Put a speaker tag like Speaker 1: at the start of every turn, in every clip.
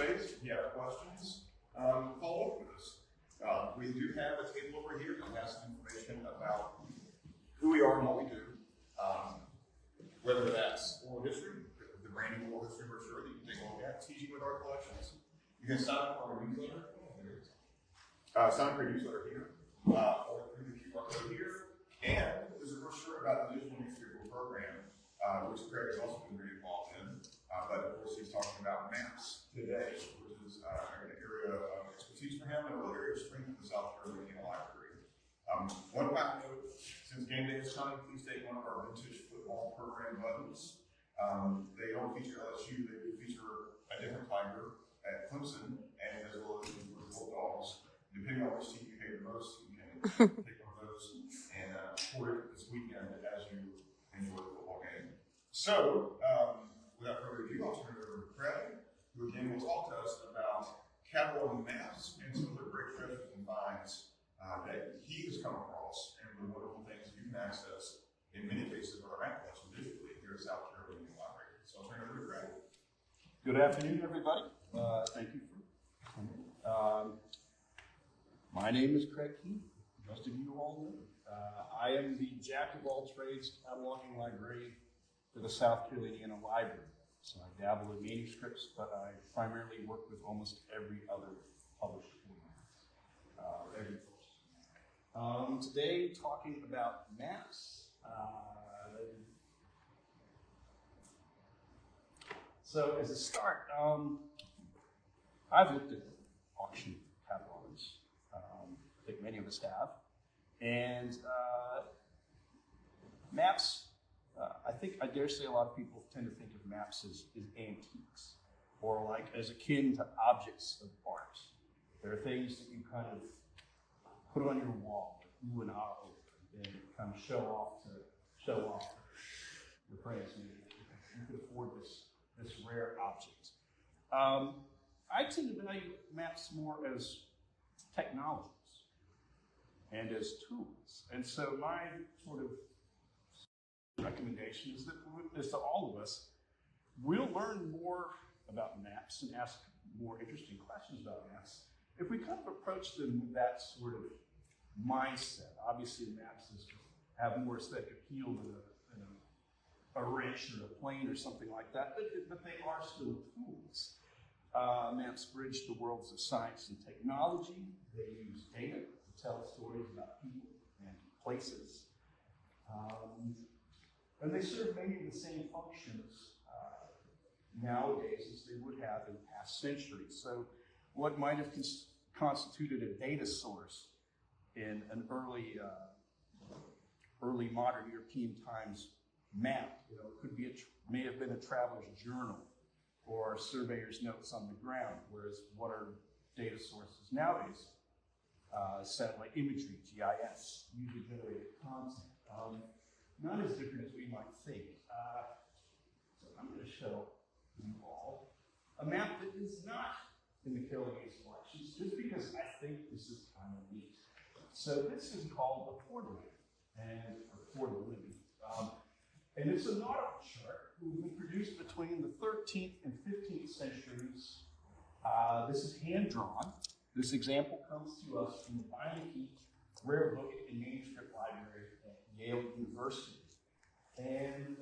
Speaker 1: surveys. If you have questions, follow up with us. We do have a table over here that has some information about who we are and what we do. Whether that's oral history, the brand new oral history brochure that you can take a look at, teaching with our collections. You can sign up for our newsletter. Sign up for a newsletter here, or through the QR code here. And there's a brochure about the digital newspaper program, which Craig has also been very involved in. But of course, he's talking about maps today, which is an area of expertise for him and a real area of strength for the South Caroliniana Library. One final note, since game day is coming, please take one of our vintage football program buttons. They don't feature LSU, they do feature a different Tiger at Clemson, and as well as the Bulldogs. Depending on which team you hate the most, you can take one of those and support it this weekend as you enjoy the football game. So, without further ado, I'll turn it over to Craig, who again will talk to us about cataloging maps and some of the great treasures and finds that he has come across and the wonderful things you can access in many cases with our map collection digitally here at South Caroliniana Library. So I'll turn it over to Craig.
Speaker 2: Good afternoon, everybody. Thank you for coming. My name is Craig Keeney. Most of you all know. I am the jack of all trades cataloging librarian for the South Caroliniana Library. So I dabble in manuscripts, but I primarily work with almost every other published format. Today, talking about maps. So as a start, I've looked at auction catalogs. I think many of us have. And maps, I dare say a lot of people tend to think of maps as antiques, or like as akin to objects of art. There are things that you kind of put on your wall, ooh and ah over, and kind of show off your friends. You could afford this rare object. I tend to value maps more as technologies and as tools. And so my sort of recommendation is that to all of us, we'll learn more about maps and ask more interesting questions about maps if we kind of approach them with that sort of mindset. Obviously, maps have more aesthetic appeal than a wrench or a plane or something like that, but they are still tools. Maps bridge the worlds of science and technology. They use data to tell stories about people and places. And they serve many of the same functions nowadays as they would have in past centuries. So what might have constituted a data source in an early modern European times map, may have been a traveler's journal or surveyor's notes on the ground, whereas what are data sources nowadays? Satellite imagery, GIS, user-generated content. Not as different as we might think. So I'm going to show you all a map that is not in the Carolinian collections, just because I think this is kind of neat. So this is called a Portland, and it's a nautical chart that was produced between the 13th and 15th centuries. This is hand-drawn. This example comes to us from the Beinecke Rare Book and Manuscript Library at Yale University. And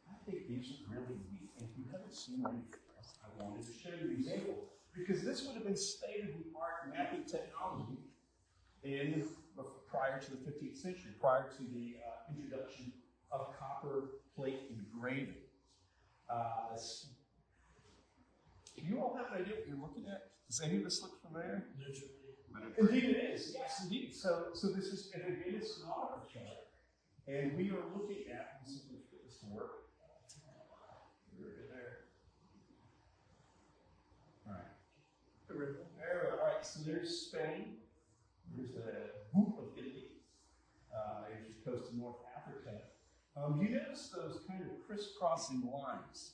Speaker 2: I think these are really neat. And if you haven't seen one, I wanted to show you an example, because this would have been state-of-the-art mapping technology prior to the 15th century, prior to the introduction of copper plate engraving. Do you all have an idea what you're looking at? Does any of this look familiar? Indeed it is, yes indeed. So this is, and again, it's an nautical chart, and we are looking at, let's see if we can get this to work. There. All right. There, all right, so there's Spain. There's the boot of Italy. There's the coast of North Africa. Do you notice those kind of crisscrossing lines?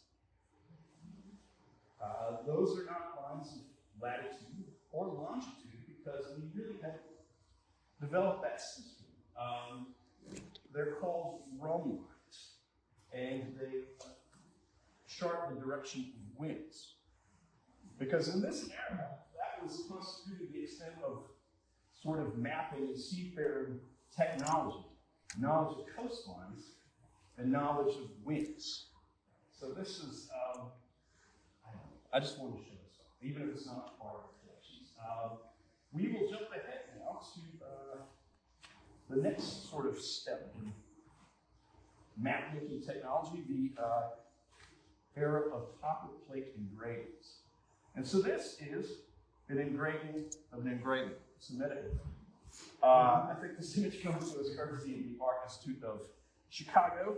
Speaker 2: Those are not lines of latitude or longitude, because we really haven't developed that system. They're called rhumb lines, and they chart the direction of winds. Because in this era, that was constituted the extent of sort of mapping and seafaring technology, knowledge of coastlines, and knowledge of winds. So this is, I just wanted to show this off, even if it's not part of the collections. We will jump ahead now to the next sort of step in map-making technology, the era of copper plate engravings. And so this is an engraving of an engraving. It's a meta-image. I think this image comes to us courtesy of the Art Institute of Chicago.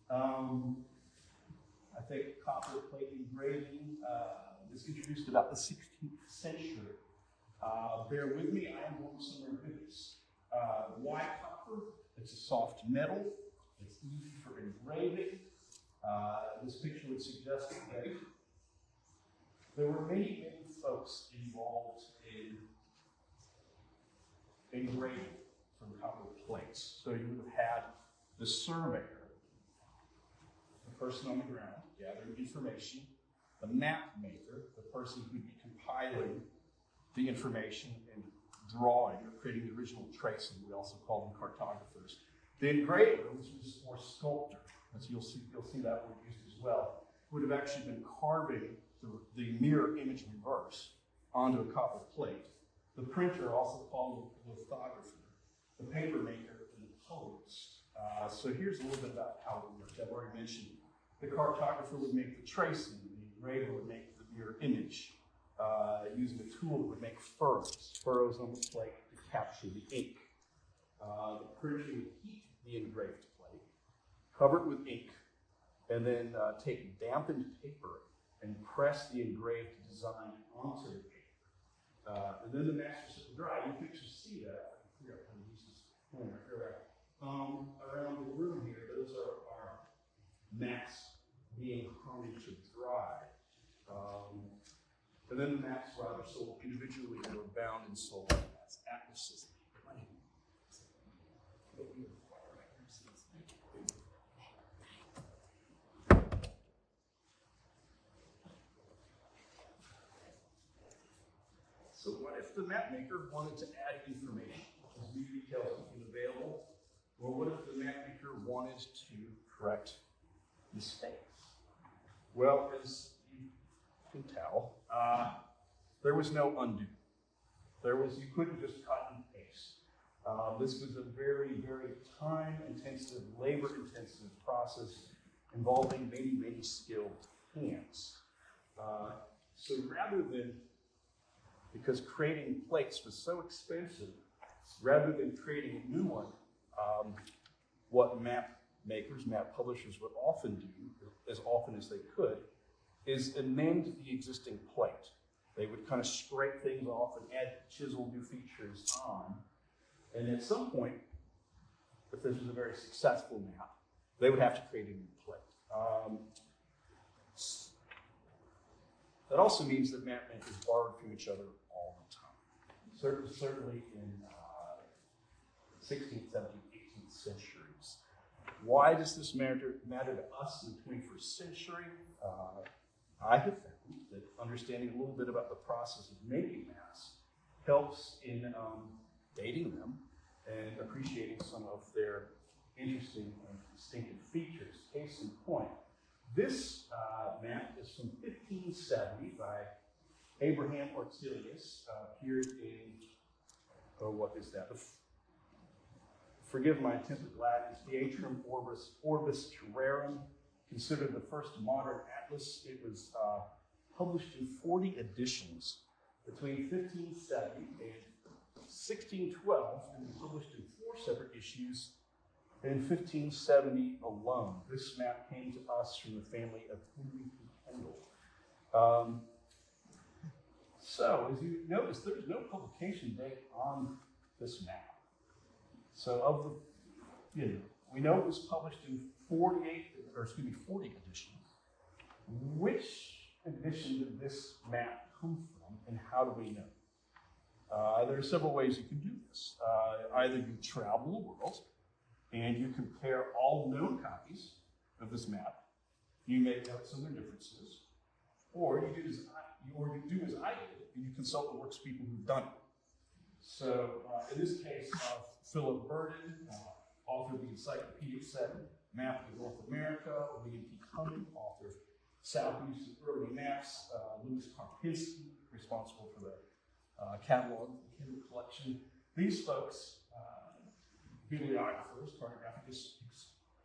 Speaker 2: I think copper plate engraving was introduced about the 16th century. Bear with me, I am going somewhere with this. Why copper? It's a soft metal. It's easy for engraving. This picture would suggest that there were many folks involved in engraving from copper plates. So you would have had the surveyor, the person on the ground gathering information, the map maker, the person who'd be compiling the information and drawing or creating the original tracing. We also call them cartographers. The engraver, which was more sculptor, as you'll see that word used as well, would have actually been carving the mirror image reverse onto a copper plate. The printer, also called the lithographer, the paper maker, and the colorist. So here's a little bit about how it worked. I've already mentioned the cartographer would make the tracing, the engraver would make the mirror image, using a tool that would make furrows on the plate to capture the ink. The printer would heat the engraved plate, cover it with ink, and then take dampened paper and press the engraved design onto the paper. And then the master set to dry. You can actually see that. I can figure out how to use this pointer here. Around the room here, those are our maps being hung to dry. And then the maps were either sold individually or bound and sold as atlases. So what if the map maker wanted to add information? Because new details became available. Or what if the map maker wanted to correct mistakes? Well, as you can tell, there was no undo. You couldn't just cut and paste. This was a very, very time-intensive, labor-intensive process involving many, many skilled hands. So rather than, because creating plates was so expensive, rather than creating a new one, what map makers, map publishers would often do, as often as they could, is amend the existing plate. They would kind of scrape things off and add chisel new features on. And at some point, if this was a very successful map, they would have to create a new plate. That also means that map makers borrowed from each other all the time. Certainly in 16th, 17th, 18th centuries. Why does this matter to us in the 21st century? I have found that understanding a little bit about the process of making maps helps in dating them and appreciating some of their interesting and distinctive features. Case in point, this map is from 1570 by Abraham Ortelius, appeared in, what is that? Forgive my attempt at Latin, Theatrum Orbis Terrarum, considered the first modern atlas. It was published in 40 editions between 1570 and 1612, and published in 4 separate issues in 1570 alone. This map came to us from the family of Henry P. Kendall. So, as you notice, there's no publication date on this map. So, we know it was published in 40 editions. Which edition did this map come from, and how do we know? There are several ways you can do this. Either you travel the world, and you compare all known copies of this map. You make notes on their differences. Or or you do as I did, and you consult the works people who've done it. So in this case, Philip Burden authored the encyclopedic set Map of North America. William P. Cumming authored Southeast and Early Maps. Louis Karpinski, responsible for the catalog of the Kindle collection. These folks, bibliographers, cartographic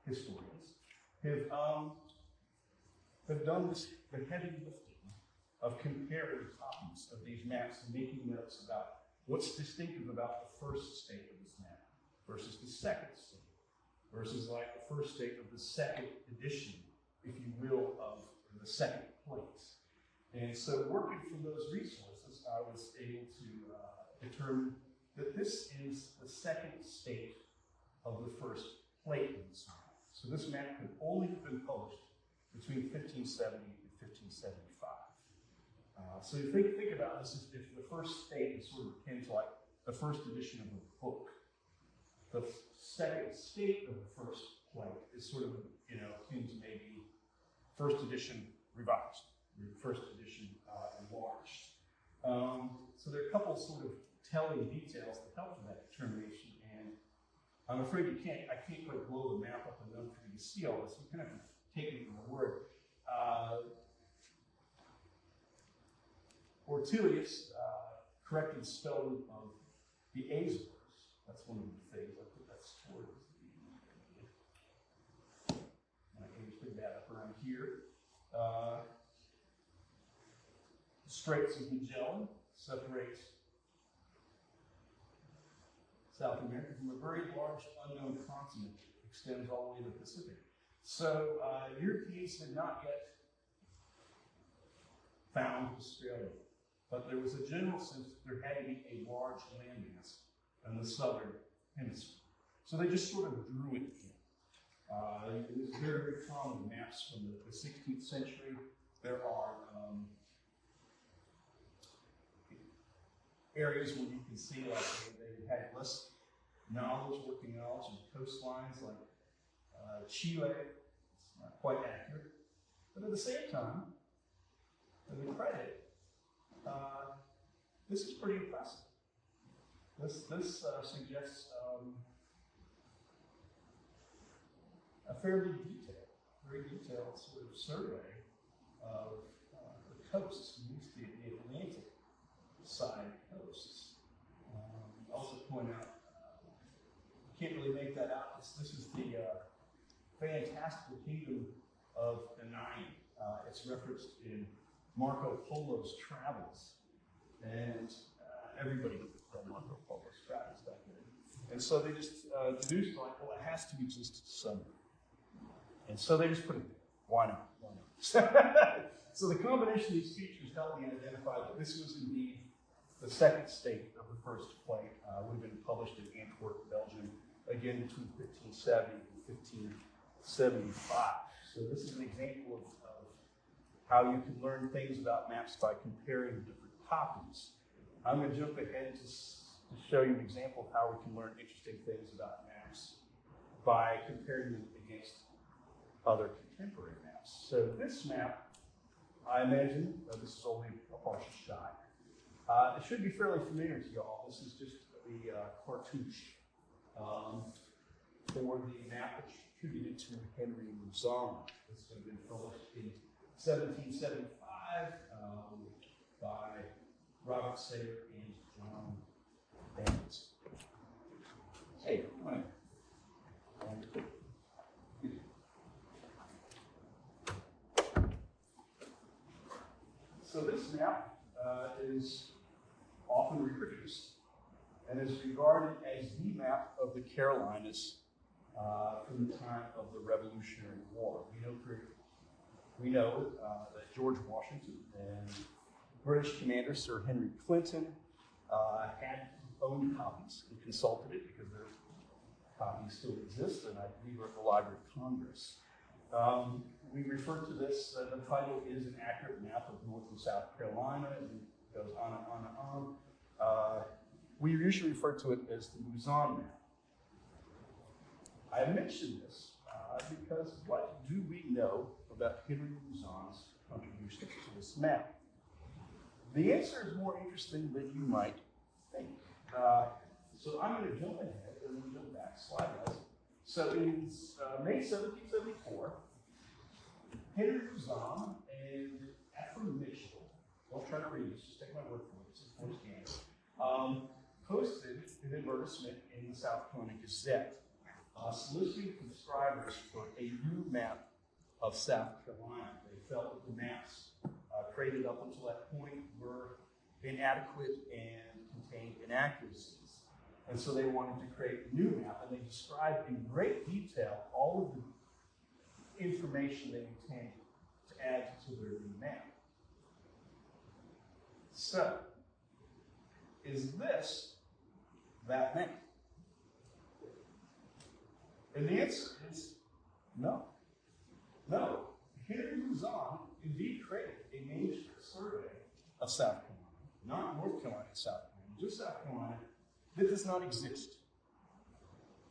Speaker 2: historians, have done this, the heavy lifting of comparing copies of these maps and making notes about what's distinctive about the first state of this map versus the second state, versus like the first state of the second edition, if you will, of the second place. And so working from those resources, I was able to determine that this is the second state of the first plate in this map. So this map could only have been published between 1570 and 1575. So you think about this as if the first state is sort of akin to like the first edition of a book. The second state of the first plate is sort of, akin to maybe first edition revised, first edition enlarged. So there are a couple sort of telling details that help with that determination, and I'm afraid I can't quite blow the map up enough for you to see all this. You kind of have to take it from the word. Ortelius corrected spelling of the Azores. That's one of the things. I put that towards the. I can put that up around here. The Straits of Magellan separate South America from a very large unknown continent that extends all the way to the Pacific. So Europeans had not yet found Australia, but there was a general sense that there had to be a large landmass in the southern hemisphere. So they just sort of drew it in. It was very, very common maps from the 16th century. There are areas where you can see like they had less knowledge, working knowledge of coastlines, like Chile. It's not quite accurate, but at the same time, to the credit, this is pretty impressive. This suggests a fairly very detailed sort of survey of the coasts, at least the Atlantic side coasts. Also point out, you can't really make that out. This is the fantastical kingdom of Benin. It's referenced in Marco Polo's travels, and everybody read Marco Polo's travels back then. And so they just deduced, like, well, it has to exist somewhere. And so they just put it there. Why not? Why not? So the combination of these features helped me identify that this was indeed the second state of the first plate. Would have been published in Antwerp, Belgium, again between 1570 and 1575. So this is an example of how you can learn things about maps by comparing different copies. I'm going to jump ahead to show you an example of how we can learn interesting things about maps by comparing them against other contemporary maps. So this map, I imagine, this is only a partial shot. It should be fairly familiar to y'all. This is just the cartouche for the map which attributed to Henry Mouzon. This would have been published in 1775 by Robert Sayer and John Bennett. Hey, come on. So this map is often reproduced and is regarded as the map of the Carolinas from the time of the Revolutionary War. We know that George Washington and British commander Sir Henry Clinton had owned copies and consulted it because their copies still exist, and I believe are at the Library of Congress. We refer to this, the title is an accurate map of North and South Carolina, and it goes on and on and on. We usually refer to it as the Mouzon map. I mention this because what do we know about Henry Mouzon's contributions to this map? The answer is more interesting than you might think. So I'm going to jump ahead and then jump back. Slide guys. So in May 1774, Henry Luzon and Ephraim Mitchell, don't try to read this, just take my word for it, it's a first game, posted an advertisement in the South Caroliniana Gazette soliciting subscribers for a new map of South Carolina. They felt that the maps created up until that point were inadequate and contained inaccuracies. And so they wanted to create a new map, and they described in great detail all of the information they intended to add to their new map. So, is this that map? And the answer is no. No. Henry Luzon indeed created a manuscript survey of South Carolina, not North Carolina, South Carolina, just South Carolina, that does not exist.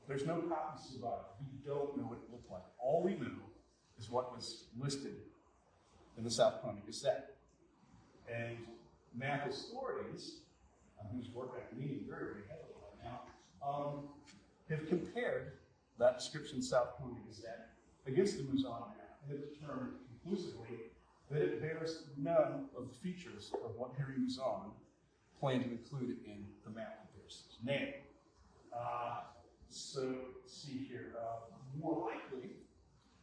Speaker 2: There's no copy survived. We don't know what it looked like. All we know is what was listed in the South Carolina Gazette. And map historians, whose work I'm reading very, very heavily right now, have compared that description of South Carolina Gazette against the Luzon map and have determined conclusively that it bears none of the features of what Henry Luzon planned to include in the map that bears his name. So, let's see here. More likely,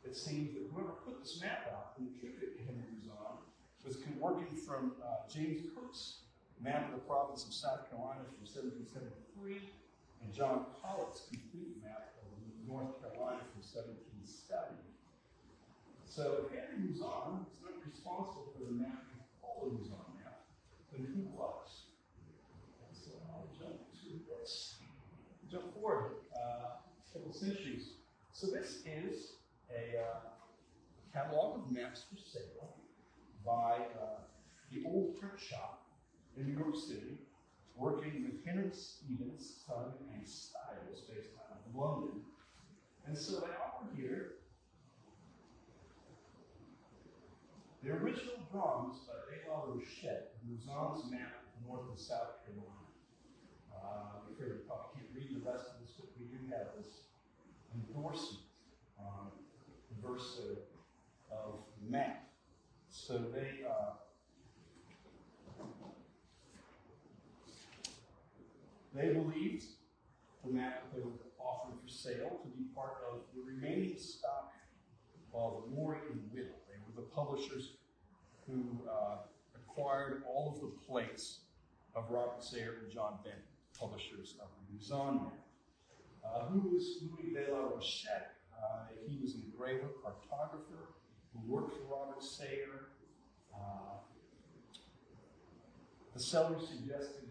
Speaker 2: it seems that whoever put this map out and attributed it to Henry Luzon was working from James Cook's map of the province of South Carolina from 1773 and John Pollock's complete map of North Carolina from 1770. So if Henry Luzon is not responsible for the map of the Luzon map, then who was? And so I'll jump to this. Jump forward a couple centuries. So this is a catalog of maps for sale by the old print shop in New York City, working with Henry Stevens, Son, and Styles, based out of London. And so they offer here the original drawings by A. La Rochette, Luzon's map of North and South Carolina. I'm afraid you probably can't read the rest of this, but we do have this endorsement on the verso of the map. So they believed the map that they were offering for sale to be part of the remaining stock of Maury and Whittle. They were the publishers who acquired all of the plates of Robert Sayre and John Bennett, publishers of the Luzon map. Who was Louis de la Rochette? He was an engraver, cartographer, who worked for Robert Sayre. The seller suggested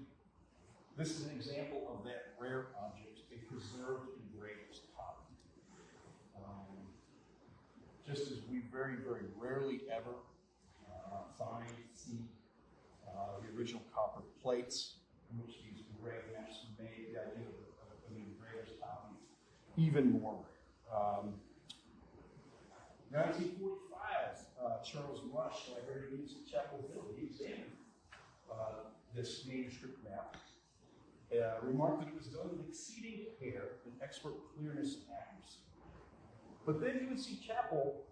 Speaker 2: this is an example of that rare object, a preserved engraver's copy. Just as we very, very rarely ever see the original copper plates in which these engraved maps were made, the idea of an engraver's copy, even more rare. 1945, Charles Rush, librarian at Chapel Hill, he examined this manuscript map, remarked that it was done with exceeding care and expert clearness and accuracy. But then UNC Chapel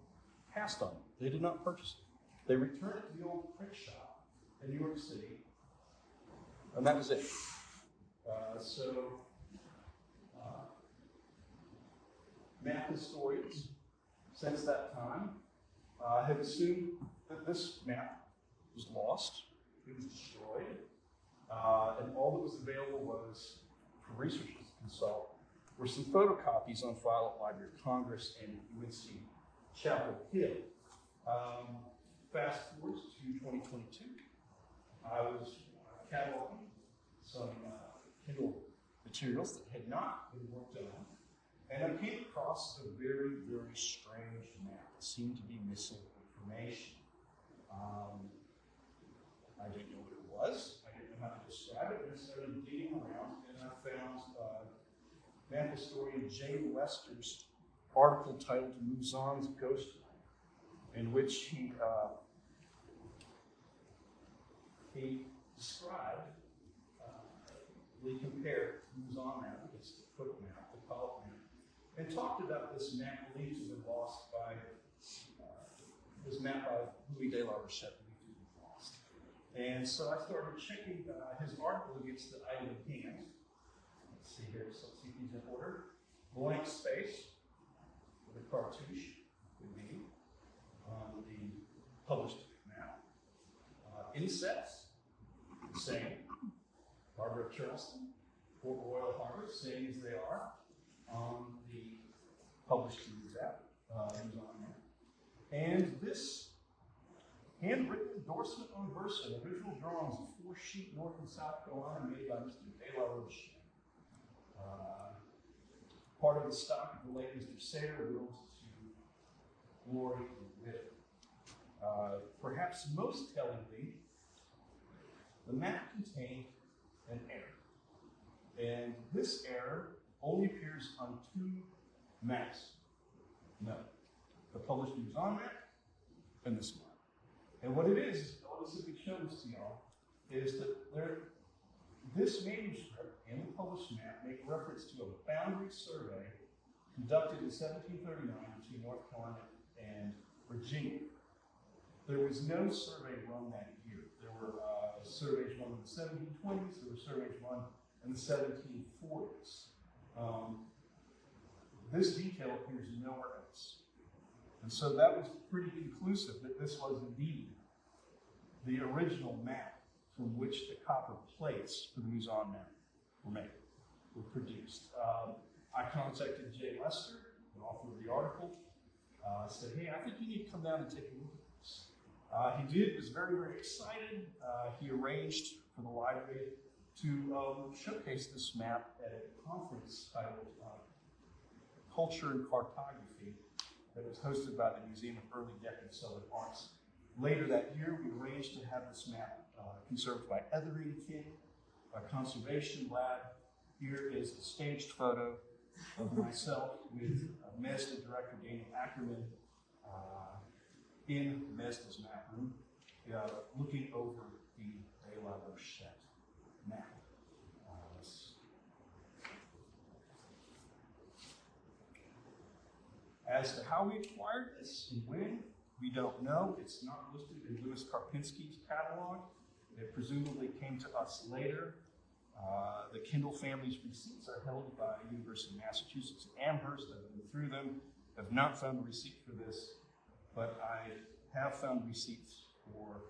Speaker 2: passed on it. They did not purchase it. They returned it to the old print shop in New York City, and that was it. Map historians, since that time, have assumed that this map was lost, it was destroyed, and all that was available was, for researchers to consult, were some photocopies on file at Library of Congress and UNC Chapel Hill. Fast forward to 2022, I was cataloging some Kindle materials that had not been worked on, and I came across a very, very strange map that seemed to be missing information. I didn't know what it was. I didn't know how to describe it, and I started digging around, and I found map historian Jay Lester's article titled Luzon's Ghost Map, in which he he described, we compared who's on that, it's the foot map, the column map, and talked about this map believed to have been lost by, this map by Louis de la Rochette believed to have been lost. And so I started checking his article against the item at hand. Let's see here, so let's see if he's in order. Blank space with a cartouche would be on the published map. Insets, same. Harbor of Charleston, Port Royal Harbor, same as they are on the published map. Who's on there. And this handwritten endorsement on versa, original drawings of 4-sheet North and South Carolina made by Mr. De La Rochette. Part of the stock of the late Mr. Sayre willed to glory and widow. Perhaps most tellingly, the map contained an error. And this error only appears on 2 maps. No. The published Who's On map and this one. And what it is, I'll just simply show this to y'all, is that this manuscript and the published map make reference to a boundary survey conducted in 1739 between North Carolina and Virginia. There was no survey run that year. There were surveys run in the 1720s, there were surveys run in the 1740s. This detail appears nowhere else. And so that was pretty conclusive that this was indeed the original map from which the copper plates for the Who's On map were produced. I contacted Jay Lester, the author of the article, said, hey, I think you need to come down and take a look at this. He did, was very, very excited. He arranged for the library to showcase this map at a conference titled Culture and Cartography that was hosted by the Museum of Early Deccan Southern Arts. Later that year, we arranged to have this map conserved by Etherington King, a conservation lab. Here is a staged photo of myself with MESDA director Daniel Ackerman in MESDA's map room, looking over the De La Rochette map. As to how we acquired this and when, we don't know. It's not listed in Louis Karpinski's catalog. It presumably came to us later. The Kindle family's receipts are held by University of Massachusetts Amherst. I've been through them. I've not found a receipt for this, but I have found receipts for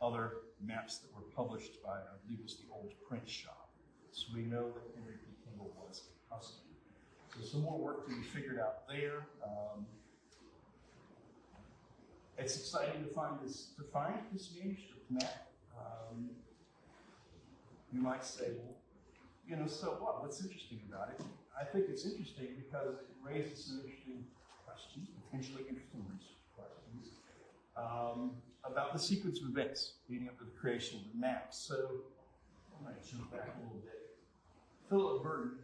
Speaker 2: other maps that were published by, I believe it was the Old Print Shop. So we know that Henry P. Kindle was a customer. So some more work to be figured out there. It's exciting to find this manuscript map. You might say, well, you know, so what? What's interesting about it? I think it's interesting because it raises some interesting questions, potentially interesting research questions, about the sequence of events leading up to the creation of the map. So I might jump back a little bit. Philip Burton,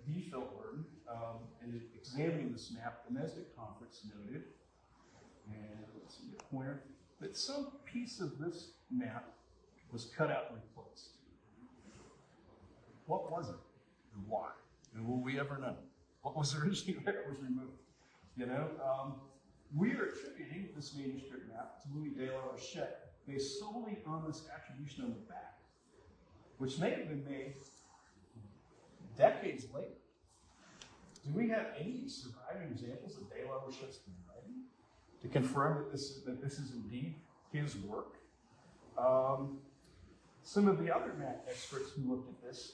Speaker 2: in examining this map, the MESDA conference noted, and let's see the pointer, that some piece of this map was cut out and replaced. What was it and why? And will we ever know? What was originally there was removed? You know, we are attributing this manuscript map to Louis de la Rochette based solely on this attribution on the back, which may have been made decades later. Do we have any surviving examples of De La Rochette's handwriting to confirm that this is indeed his work? Some of the other map experts who looked at this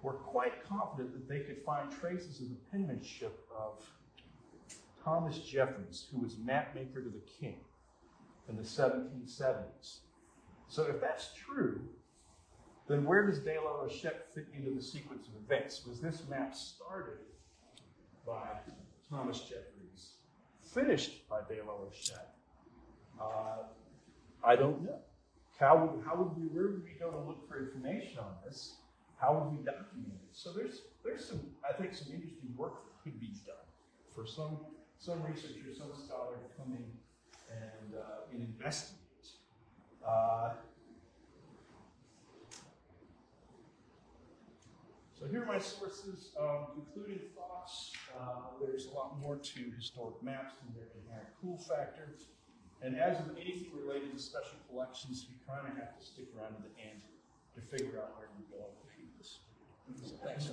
Speaker 2: were quite confident that they could find traces of the penmanship of Thomas Jeffreys, who was map maker to the king in the 1770s. So if that's true, then where does De La Rochette fit into the sequence of events? Was this map started by Thomas Jeffreys, finished by De La Rochette? I don't know. Where would we go to look for information on this? How would we document it? So there's some, I think, some interesting work that could be done for some researcher, some scholar to come in and investigate. So here are my sources, concluding thoughts. There's a lot more to historic maps than their inherent cool factor. And as with anything related to special collections, you kind of have to stick around to the end to figure out where you're going with this. So thanks.